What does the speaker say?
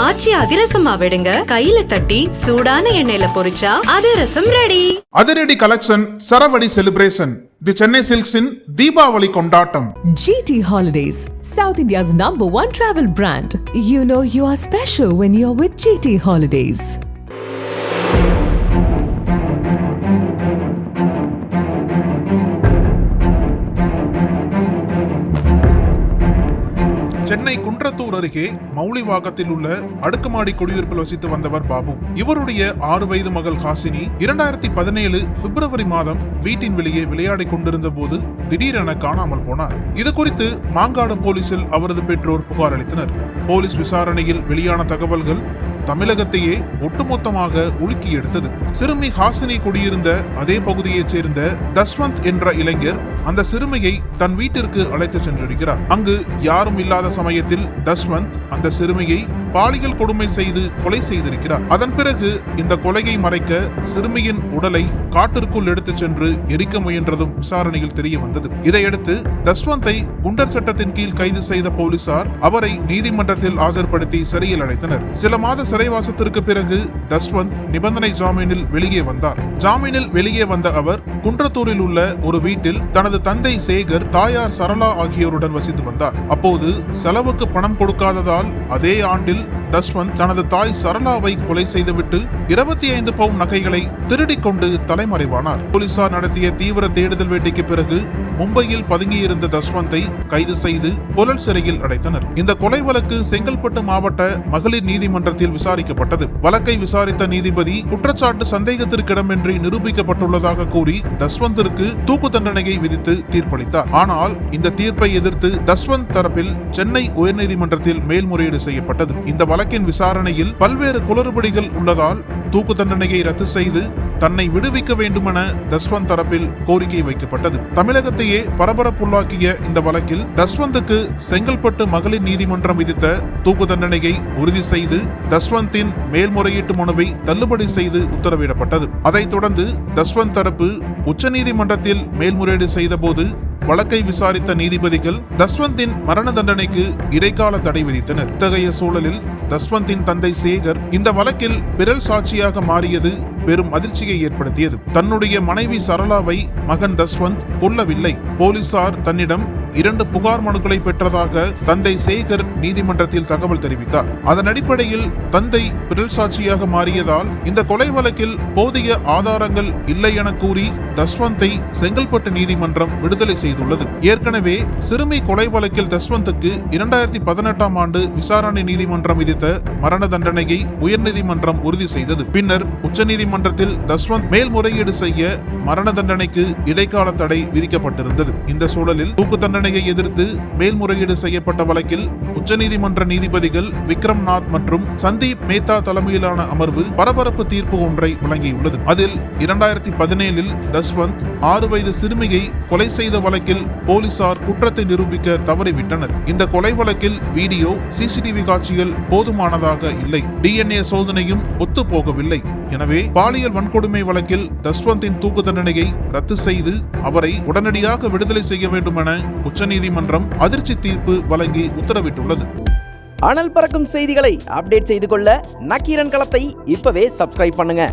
ஆச்சி அதிரசமா விடுங்க, கையில தட்டி சூடான எண்ணெயில பொரிச்சா அதிரசம் ரெடி. அதிரடி கலெக்ஷன் சரவடி செலிப்ரேஷன் தி சென்னை சில்க்ஸின் தீபாவளி கொண்டாட்டம். GT Holidays, South India's #1 travel brand. You know you are special when you're with GT Holidays. Chennai Kundrathur அருகே மௌலிவாக்கத்தில் உள்ள அடுக்குமாடி குடியிருப்பில் வசித்து வந்தவர் பாபு. இவருடைய 6 வயது மகள் ஹாசினி 2017 பிப்ரவரி மாதம் வீட்டின் வெளியே விளையாடி கொண்டிருந்த போது திடீரென காணாமல் போனார். இது குறித்து மாங்காடு போலீசில் அவரது பெற்றோர் புகார் அளித்தனர். போலீஸ் விசாரணையில் வெளியான தகவல்கள் தமிழகத்தையே ஒட்டுமொத்தமாக உலுக்கி எடுத்தது. சிறுமி ஹாசினி குடியிருந்த அதே பகுதியைச் சேர்ந்த தஸ்வந்த் என்ற இளைஞர் அந்த சிறுமியை தன் வீட்டிற்கு அழைத்து சென்றிருக்கிறார். அங்கு யாரும் இல்லாத சமயத்தில் தஸ்வந்த் அந்த சிறுமியை பாலியல் கொடுமை செய்து கொலை செய்திருக்கிறார். அதன் பிறகு இந்த கொலையை மறைக்க சிறுமியின் உடலை காட்டிற்குள் எடுத்துச் சென்று எரிக்க முயன்றதும் விசாரணையில் தெரிய வந்தது. இதையடுத்து தஸ்வந்தை குண்டர் சட்டத்தின் கீழ் கைது செய்த போலீசார் அவரை நீதிமன்றத்தில் ஆஜர்படுத்தி சிறையில் அடைத்தனர். சில மாத சிறைவாசத்திற்கு பிறகு தஸ்வந்த் நிபந்தனை ஜாமீனில் வெளியே வந்தார். ஜாமீனில் வெளியே வந்த அவர் குன்றத்தூரில் உள்ள ஒரு வீட்டில் தனது தந்தை சேகர், தாயார் சரளா ஆகியோருடன் வசித்து வந்தார். அப்போது செலவுக்கு பணம் கொடுக்காததால் அதே ஆண்டில் தஸ்வந்த் தனது தாய் சரளாவை கொலை செய்துவிட்டு 25 பவுன் நகைகளை திருடிக் கொண்டு தலைமறைவானார். போலீசார் நடத்திய தீவிர தேடுதல் வேட்டைக்கு பிறகு மும்பையில் பதுங்கியிருந்த தஸ்வந்தை கைது செய்து புழல் சிறையில் அடைத்தனர். இந்த கொலை வழக்கு செங்கல்பட்டு மாவட்ட மகளிர் நீதிமன்றத்தில் விசாரிக்கப்பட்டது. வழக்கை விசாரித்த நீதிபதி குற்றச்சாட்டு சந்தேகத்திற்கிடமின்றி நிரூபிக்கப்பட்டுள்ளதாக கூறி தஸ்வந்திற்கு தூக்கு தண்டனையை விதித்து தீர்ப்பளித்தார். ஆனால் இந்த தீர்ப்பை எதிர்த்து தஸ்வந்த் தரப்பில் சென்னை உயர்நீதிமன்றத்தில் மேல்முறையீடு செய்யப்பட்டது. இந்த வழக்கின் விசாரணையில் பல்வேறு குளறுபடிகள் உள்ளதால் தூக்கு தண்டனையை ரத்து செய்து தன்னை விடுவிக்க வேண்டுமென தஸ்வந்த் தரப்பில் கோரிக்கை வைக்கப்பட்டது. தமிழகத்தையே பரபரப்புள்ளாக்கிய இந்த வழக்கில் தஸ்வந்துக்கு செங்கல்பட்டு மகளிர் நீதிமன்றம் விதித்த தூக்கு தண்டனையை உறுதி செய்து தஸ்வந்தின் மேல்முறையீட்டு மனுவை தள்ளுபடி செய்து உத்தரவிடப்பட்டது. அதைத் தொடர்ந்து தஸ்வந்த் தரப்பு உச்சநீதிமன்றத்தில் மேல்முறையீடு செய்த போது வழக்கை விசாரித்த நீதிபதிகள் தஸ்வந்தின் மரண தண்டனைக்கு இடைக்கால தடை விதித்தனர். இத்தகைய சூழலில் தஸ்வந்தின் தந்தை சேகர் இந்த வழக்கில் பிறல் சாட்சியாக மாறியது பெரும் அதிர்ச்சியை ஏற்படுத்தியது. தன்னுடைய மனைவி சரளாவை மகன் தஸ்வந்த் கொல்லவில்லை. போலீசார் தன்னிடம் 2 புகார் மனுக்களை பெற்றதாக தந்தை சேகர் நீதிமன்றத்தில் தகவல் தெரிவித்தார். அதன் அடிப்படையில் தந்தை பிறல் சாட்சியாக மாறியதால் இந்த கொலை வழக்கில் போதிய ஆதாரங்கள் இல்லை என கூறி தஸ்வந்தை செங்கல்பட்டு நீதிமன்றம் விடுதலை செய்துள்ளது. ஏற்கனவே சிறுமி கொலை வழக்கில் தஸ்வந்துக்கு 2018 ஆண்டு விசாரணை நீதிமன்றம் விதித்த மரண தண்டனையை உயர்நீதிமன்றம் உறுதி செய்தது. பின்னர் உச்சநீதிமன்றத்தில் தஸ்வந்த் மேல்முறையீடு செய்ய மரண தண்டனைக்கு இடைக்கால தடை விதிக்கப்பட்டிருந்தது. இந்த சூழலில் தூக்கு தண்டனையை எதிர்த்து மேல்முறையீடு செய்யப்பட்ட வழக்கில் உச்சநீதிமன்ற நீதிபதிகள் விக்ரம் நாத் மற்றும் சந்தீப் மேத்தா தலைமையிலான அமர்வு பரபரப்பு தீர்ப்பு ஒன்றை வழங்கியுள்ளது. அதில் 2017 தஸ்வந்த் 6 வயது சிறுமியை கொலை செய்த வழக்கில் போலீசார் குற்றத்தை நிரூபிக்க தவறிவிட்டனர். இந்த கொலை வழக்கில் வீடியோ, CCTV காட்சிகள் போதுமானதாக இல்லை. DNA சோதனையும் ஒத்துப்போகவில்லை. எனவே பாலியல் வன்கொடுமை வழக்கில் தஸ்வந்தின் தூக்கு தண்டனையை ரத்து செய்து அவரை உடனடியாக விடுதலை செய்ய வேண்டும் என உச்சநீதிமன்றம் அதிர்ச்சி தீர்ப்பு வழங்கி உத்தரவிட்டுள்ளது. அனல் பறக்கும் செய்திகளை அப்டேட் செய்து கொள்ள நக்கீரன் களத்தை இப்பவே சப்ஸ்கிரைப் பண்ணுங்க.